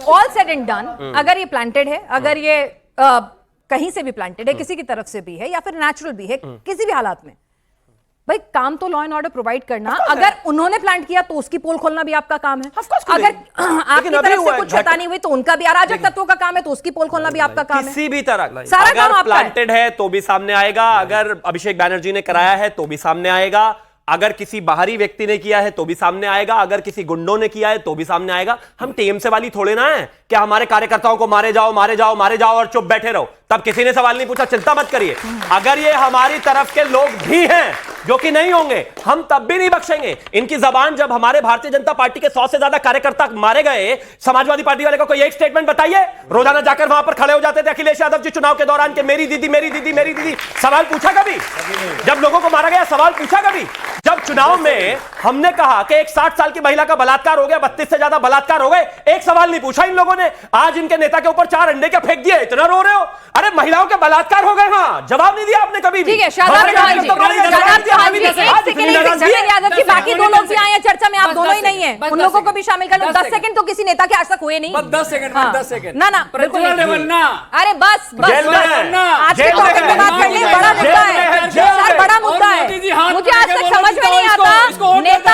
All said and done, अगर ये planted है, अगर ये कहीं से भी प्लांटेड है, किसी की तरफ से भी है या फिर नेचुरल भी है, किसी भी हालात में, भाई काम तो लॉ एंड ऑर्डर प्रोवाइड करना। अगर उन्होंने प्लांट किया तो उसकी पोल खोलना भी आपका काम है। अगर आपकी तरफ से कुछ क्षति नहीं हुई तो उनका भी अराजक तत्वों का काम है, तो उसकी पोल खोलना भी आपका काम है। किसी भी तरह सारा काम अगर आपका प्लांटेड है तो भी सामने आएगा, अगर अभिषेक बैनर्जी ने कराया है तो भी सामने आएगा, अगर किसी बाहरी व्यक्ति ने किया है तो भी सामने आएगा, अगर किसी गुंडों ने किया है तो भी सामने आएगा। हम टीएमसी वाली थोड़े ना है कि हमारे कार्यकर्ताओं को मारे जाओ मारे जाओ मारे जाओ और चुप बैठे रहो, तब किसी ने सवाल नहीं पूछा। चिंता मत करिए, अगर ये हमारी तरफ के लोग भी हैं जो कि नहीं होंगे, हम तब भी नहीं बख्शेंगे इनकी जबान। जब हमारे भारतीय जनता पार्टी के 100 से ज्यादा कार्यकर्ता मारे गए, समाजवादी पार्टी वाले को कोई एक स्टेटमेंट बताइए। रोजाना जाकर वहां पर खड़े हो जाते थे अखिलेश यादव जी चुनाव के दौरान के मेरी दीदी मेरी दीदी मेरी दीदी। सवाल पूछा कभी? जब लोगों को मारा गया सवाल पूछा कभी? जब चुनाव में हमने कहा कि एक 60 साल की महिला का बलात्कार हो गया, 32 से ज्यादा बलात्कार हो गए, एक सवाल नहीं पूछा इन लोगों ने। आज इनके नेता के ऊपर 4 अंडे क्या फेंक दिए, इतना रो रहे हो? अरे महिलाओं के बलात्कार हो गए, हाँ, जवाब नहीं दिया आपने कभी भी। ठीक है, शादाब चौहान जी, यादव की बाकी 2 लोग भी आए हैं चर्चा में, आप दोनों ही नहीं है, उन लोगों को भी शामिल कर लो। 10 सेकंड तो किसी नेता के आज तक हुए नहीं। 10 सेकंड ना ना बिल्कुल नहीं। अरे बस बस आज के टॉपिक पे बात करनी है, बड़ा मुद्दा है सर, बड़ा मुद्दा है। मुझे आज तक समझ में नहीं आता नेता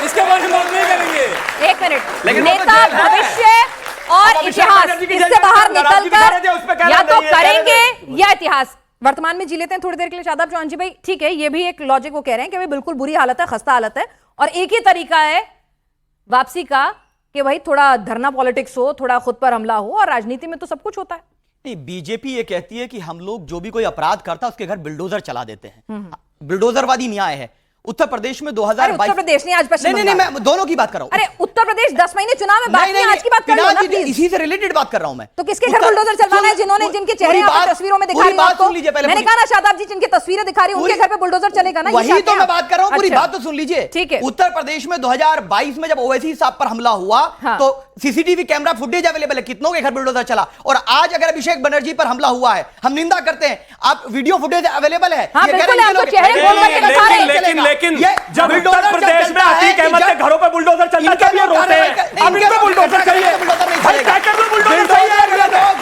इसके बारे में बात नहीं करेंगे। 1 मिनट, नेता भविष्य और इतिहास इससे बाहर निकलकर या तो करेंगे या इतिहास वर्तमान में जी लेते हैं थोड़ी देर के लिए। शादाब चौहान जी, भाई ठीक है, ये भी एक लॉजिक वो कह रहे हैं कि भाई बिल्कुल बुरी हालत है, खस्ता हालत है, और एक ही तरीका है वापसी का कि भाई थोड़ा धरना पॉलिटिक्स हो, थोड़ा खुद पर हमला हो, और राजनीति में तो सब कुछ होता है। नहीं, बीजेपी ये कहती है कि हम लोग जो भी कोई अपराध करता है उसके घर बुलडोजर चला देते हैं। बुलडोजरवादी न्याय है। उत्तर प्रदेश में 2022 उत्तर प्रदेश नहीं, आज पश्चिम नहीं, मैं दोनों की बात कर रहा हूं। अरे उत्तर प्रदेश 10 महीने चुनाव में बात नहीं, आज की बात कर लो ना प्लीज। इसी से रिलेटेड बात कर रहा हूं मैं। तो किसके घर बुलडोजर चलवाना है? जिन्होंने जिनके चेहरे आप तस्वीरों में दिखा रही हूं आपको, मैंने कहा ना शादाब जी जिनकी तस्वीरें दिखा रही हूं उनके घर पे बुलडोजर चलेगा ना? वही तो मैं बात कर रहा हूं, पूरी बात तो सुन लीजिए। ठीक है, उत्तर प्रदेश में 2022 में जब ओवैसी साहब पर हमला हुआ तो सीसीटीवी कैमरा फुटेज अवेलेबल है, कितनों के घर बुलडोजर चला। और आज अगर अभिषेक बनर्जी पर हमला हुआ है, हम निंदा करते हैं, आप वीडियो फुटेज अवेलेबल है, लेकिन जब उत्तर प्रदेश में अतीक अहमद के घरों पे बुलडोजर चलता है तब ये रोते हैं। अब इनको बुलडोजर चाहिए, भाई क्या कर लो, बुलडोजर चाहिए।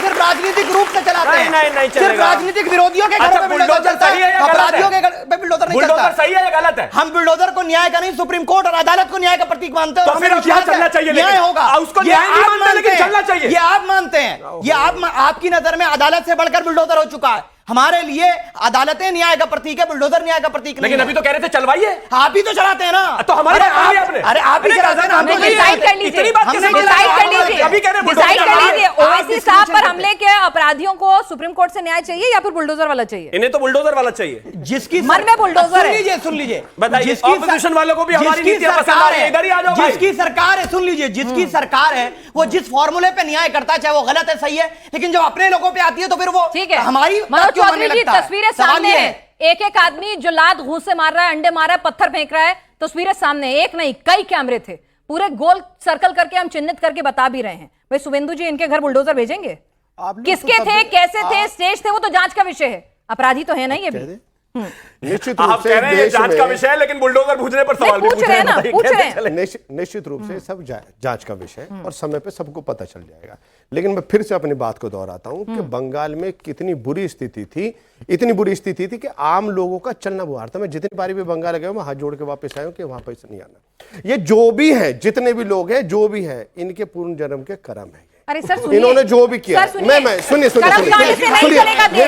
सिर्फ राजनीतिक रूप से चलाते हैं, नहीं सिर्फ राजनीतिक विरोधियों के घर पे बुलडोजर चलता है, अपराधियों के घर पे बुलडोजर नहीं चलता। बुलडोजर सही है या गलत है? हम बुलडोजर को न्याय का नहीं, सुप्रीम कोर्ट और अदालत को न्याय का प्रतीक मानते हैं। तो फिर क्या चलना चाहिए? न्याय होगा, उसको न्याय नहीं मानते लेकिन चलना चाहिए। ये आप मानते हैं, ये आपकी नजर में अदालत से बढ़कर बुलडोजर हो चुका है। हमारे लिए अदालतें न्याय का प्रतीक है, बुलडोजर न्याय का प्रतीक नहीं। लेकिन अभी तो कह रहे थे चलवाइए, आप ही तो चलाते हैं ना। तो हमारे अरे आप ही चलाते हैं ना। डिसाइड कर लीजिए, इतनी बात कैसे डिसाइड कर लीजिए। ओवैसी साहब पर हमले के अपराधियों को सुप्रीम कोर्ट से न्याय चाहिए या फिर बुलडोजर वाला चाहिए? इन्हें तो बुलडोजर वाला चाहिए, जिसकी मन में बुलडोजर है। सुन लीजिए, बताइए, ऑपोजिशन वालों को भी हमारी नीति पसंद आ रही है, इधर ही आ जाओ भाई। जिसकी सरकार है, सुन लीजिए, जिसकी सरकार है वो जिस फॉर्मूले पे न्याय करता है, चाहे वो गलत है सही है, लेकिन जब अपने लोगों पे आती है तो फिर वो हमारी तस्वीरें सामने है। एक आदमी जो लात घूंस से मार रहा है, अंडे मार रहा है, पत्थर फेंक रहा है, तस्वीरें सामने, एक नहीं कई कैमरे थे, पूरे गोल सर्कल करके हम चिन्हित करके बता भी रहे हैं। भाई शुभेंदु जी, इनके घर बुलडोजर भेजेंगे? किसके थे, कैसे थे, स्टेज थे, वो तो जांच का विषय है, अपराधी तो है नहीं ये भी। निश्चित रूप से कह रहे हैं जांच का विषय है, लेकिन बुलडोजर पूछने पर सवाल भी पूछ रहे हैं। निश्चित रूप से सब जांच का विषय और समय पे सबको पता चल जाएगा। लेकिन मैं फिर से अपनी बात को दोहराता हूं कि बंगाल में कितनी बुरी स्थिति थी, इतनी बुरी स्थिति थी कि आम लोगों का चलना बुहार था। मैं जितनी बारी भी बंगाल गया मैं हाथ जोड़ के वापस आया हूं कि वहां पर नहीं आना। ये जो भी है, जितने भी लोग हैं, जो भी है, इनके पूर्ण जन्म के कर्म है। अरे सर सुनिए, इन्होंने जो भी किया, मैं सुनिए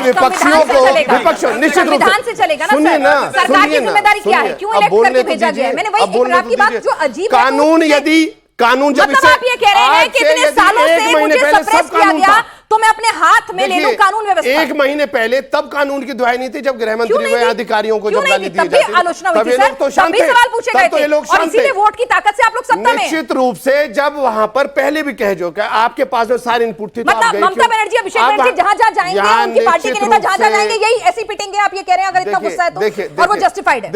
विपक्षियों को, विपक्ष निश्चित रूप से चलेगा ना। सुनिए ना, सरकार की जिम्मेदारी क्या है, क्यों इलेक्ट करके भेजा गया है? मैंने वही आपकी बात जो अजीब कानून, यदि कानून जब मतलब आप ये कह रहे हैं कि इतने सालों से मुझे सप्रेस किया गया तो मैं अपने हाथ में ले लूं कानून व्यवस्था। 1 महीने पहले तब कानून की दुहाई नहीं थी जब गृह मंत्री व अधिकारियों को जब गाली दी जाती, आलोचना हुई थी सर, तभी सवाल पूछे गए थे और इसीलिए वोट की ताकत से आप लोग सत्ता में। निश्चित रूप से जब वहां पर पहले भी कह जो क्या आपके पास में सारी इनपुट थी, मतलब ममता बनर्जी, अभिषेक बनर्जी जहां जहां जाएंगे, उनकी पार्टी के नेता जहां जहां जाएंगे यही ऐसी पिटेंगे, आप ये कह रहे हैं? अगर इतना गुस्सा है तो, और वो जस्टिफाइड है।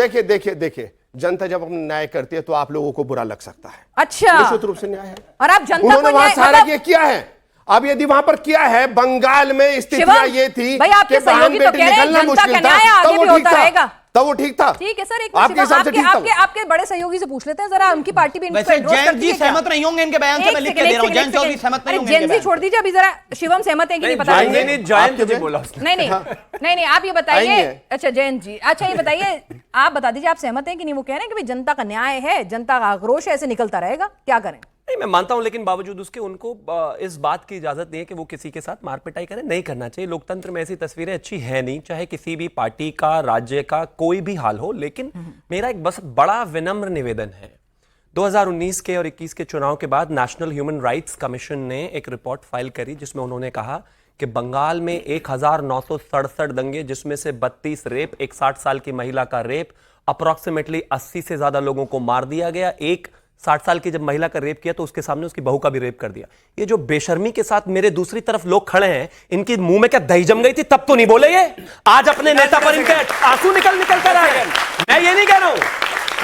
देखिए जनता जब अपना न्याय करती है तो आप लोगों को बुरा लग सकता है। अच्छा, निश्चित रूप से न्याय है और आप जनता को वहां सारा ये किया है। अब यदि वहां पर किया है, बंगाल में स्थितियां ये थी कि बहन बेटी निकलना मुश्किल था, तो वो ठीक था। तब वो ठीक था? ठीक है सर, एक आपके हिसाब से ठीक था? आपके बड़े सहयोगी से पूछ लेते हैं जरा, उनकी पार्टी भी इनको वैसे endorse जैन करती जी है क्या? सहमत नहीं होंगे इनके बयान से, मैं लिख के दे रहा हूं, जैन चौधरी सहमत नहीं होंगे जैन इनके जी बयान छोड़ दीजिए, अभी जरा शिवम सहमत है कि नहीं पता जैन नहीं। जी नहीं, जयंत जी बोला उसने। नहीं, आप ये बताइए। आएंगे। अच्छा जयंत जी, अच्छा ये बताइए, आप बता दीजिए आप सहमत हैं कि नहीं? वो कह रहे हैं कि भाई जनता का न्याय है, जनता का आक्रोश है, ऐसे निकलता रहेगा, क्या करें? नहीं, मैं मानता हूं, लेकिन बावजूद उसके उनको इस बात की इजाजत नहीं है कि वो किसी के साथ मार पिटाई करें। नहीं करना चाहिए। लोकतंत्र में ऐसी तस्वीरें अच्छी है नहीं, चाहे किसी भी पार्टी का, राज्य का कोई भी हाल हो। लेकिन मेरा एक बस बड़ा विनम्र निवेदन है, 2019 के और 21 के चुनाव के बाद नेशनल ह्यूमन राइट्स कमीशन ने एक रिपोर्ट फाइल करी जिसमें उन्होंने कहा कि बंगाल में 1967 दंगे, जिसमें से 32 रेप, एक 60 साल की महिला का रेप, अप्रोक्सीमेटली 80 से ज्यादा लोगों को मार दिया गया। एक 60 साल की जब महिला का रेप किया तो उसके सामने उसकी बहू का भी रेप कर दिया। ये जो बेशर्मी के साथ मेरे दूसरी तरफ लोग खड़े हैं, इनकी मुंह में क्या दही जम गई थी तब तो नहीं बोले ये? आज अपने नेता पर इनके आंसू निकल कर आ रहे हैं। मैं ये नहीं कह रहा हूं,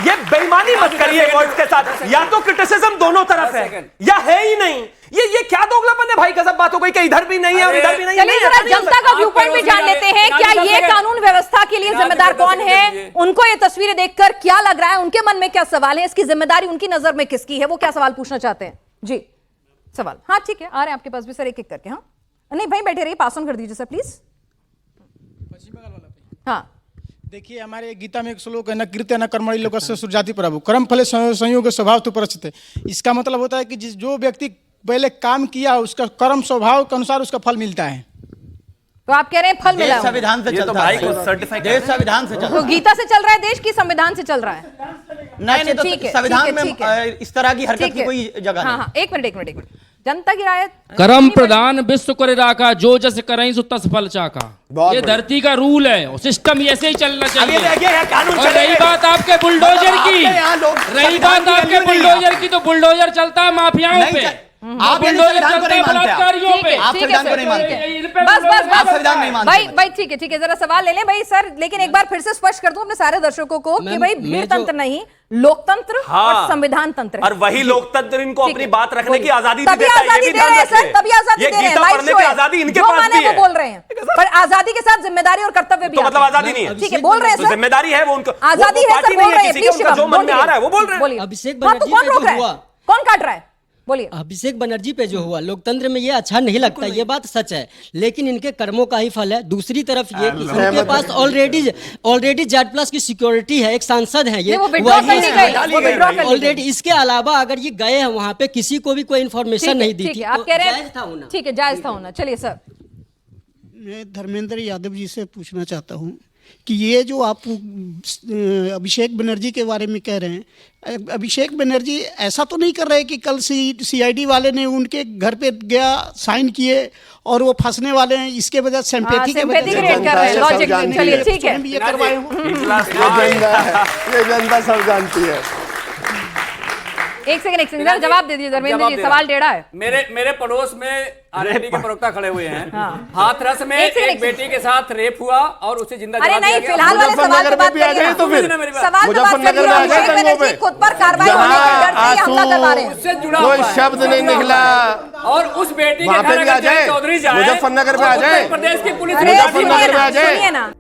ये बेईमानी मत करिए वर्ड्स के साथ। या तो क्रिटिसिज्म दोनों तरफ है या है ही नहीं। ये क्या दोगलापन है भाई? गजब बात हो गई कि इधर भी नहीं है और इधर भी नहीं है। चलिए जरा जनता का व्यू पॉइंट भी जान लेते हैं। क्या ये कानून व्यवस्था के लिए जिम्मेदार कौन है? उनको ये तस्वीरें देखकर क्या लग रहा है? उनके मन में क्या सवाल है? इसकी जिम्मेदारी उनकी नजर में किसकी है? वो क्या सवाल पूछना चाहते हैं? जी सवाल। हाँ ठीक है, आ रहे हैं आपके पास भी सर, एक एक करके। हाँ नहीं भाई बैठे रहिए, पास ऑन कर दीजिए सर प्लीज। हाँ देखिए, हमारे गीता में एक श्लोक है, न कृत्य न कर्मणि लोकस्य सुजाति प्रभु कर्म फले संयोग स्वभाव तो परिचित। इसका मतलब होता है कि जो व्यक्ति पहले काम किया उसका कर्म स्वभाव के अनुसार उसका फल मिलता है। तो आप कह रहे हैं फल मिला? संविधान से चलता है, देश संविधान से चलता तो गीता से चल रहा है देश की संविधान से चल रहा है? नहीं, तो संविधान में इस तरह की हरकत की कोई जगह नहीं। हाँ एक मिनट जनता की राय। कर्म प्रधान विश्व करे राखा, जो जस करई सो तस फल चाका। ये धरती का रूल है, सिस्टम ऐसे ही चलना चाहिए। और रही बात आपके बुलडोजर की, तो बुलडोजर चलता है माफियाओं पे, आप बुलडोजर चलता है बलात्कारियों पे। आप संविधान को नहीं मानते। बस संविधान नहीं मानते। भाई ठीक है जरा सवाल ले लें भाई सर, लेकिन एक बार फिर से स्पष्ट कर दूं अपने सारे दर्शकों को कि भाई भीड़ तंत्र नहीं, लोकतंत्र और संविधान तंत्र। और वही लोकतंत्र इनको अपनी बात रखने की आजादी देता है। तभी आजादी दे रहे हैं सर, तभी आजादी दे रहे हैं। पढ़ने की आजादी इनके पास भी है। बोल रहे हैं, पर आजादी के साथ जिम्मेदारी और कर्तव्य भी। तो मतलब आजादी नहीं है? ठीक है बोल रहे हैं सर, जिम्मेदारी है वो उनको, आजादी है सर, बोल रहे हैं प्लीज। जो मन में आ रहा है वो बोल रहे हैं। अभिषेक बनर्जी पे जो हुआ, कौन काट रहा है? बोलिए। अभिषेक बनर्जी पे जो हुआ, लोकतंत्र में ये अच्छा नहीं लगता, ये बात सच है, लेकिन इनके कर्मों का ही फल है। दूसरी तरफ ये कि इनके पास ऑलरेडी जेड प्लस की सिक्योरिटी है, एक सांसद है ये ऑलरेडी। इसके अलावा अगर ये गए हैं वहां पे, किसी को भी कोई इन्फॉर्मेशन नहीं दी थी, आप कह रहे हैं ठीक है जायज था होना। चलिए सर। मैं धर्मेंद्र यादव जी से पूछना चाहता हूं कि ये जो आप अभिषेक बनर्जी के बारे में कह रहे हैं, अभिषेक बनर्जी ऐसा तो नहीं कर रहे कि कल सीआईडी वाले ने उनके घर पे गया, साइन किए और वो फंसने वाले हैं, इसके वजह से सिंपैथी के वजह से चलिए ठीक है ये करवाए हों। ये जनता सब जानती है। एक सेकंड जवाब दे दीजिए धर्मेंद्र जी, सवाल टेढ़ा है। मेरे पड़ोस में आरएनडी के प्रवक्ता खड़े हुए हैं। हाथरस में एक बेटी के साथ रेप हुआ और उसे जिंदा जला दिया गया। फिलहाल वाले सवाल पे बात करिए तो फिर मुजफ्फरनगर में आ जाए, खुद पर कार्रवाई होने के डर से हमला करवा रहे हैं। उससे जुड़ा कोई शब्द नहीं निकला। और उस बेटी के वहां पे भी आ जाए, चौधरी जाए, मुजफ्फरनगर में आ जाए, उत्तर प्रदेश की पुलिस मुजफ्फरनगर में आ जाए। सुनिए ना,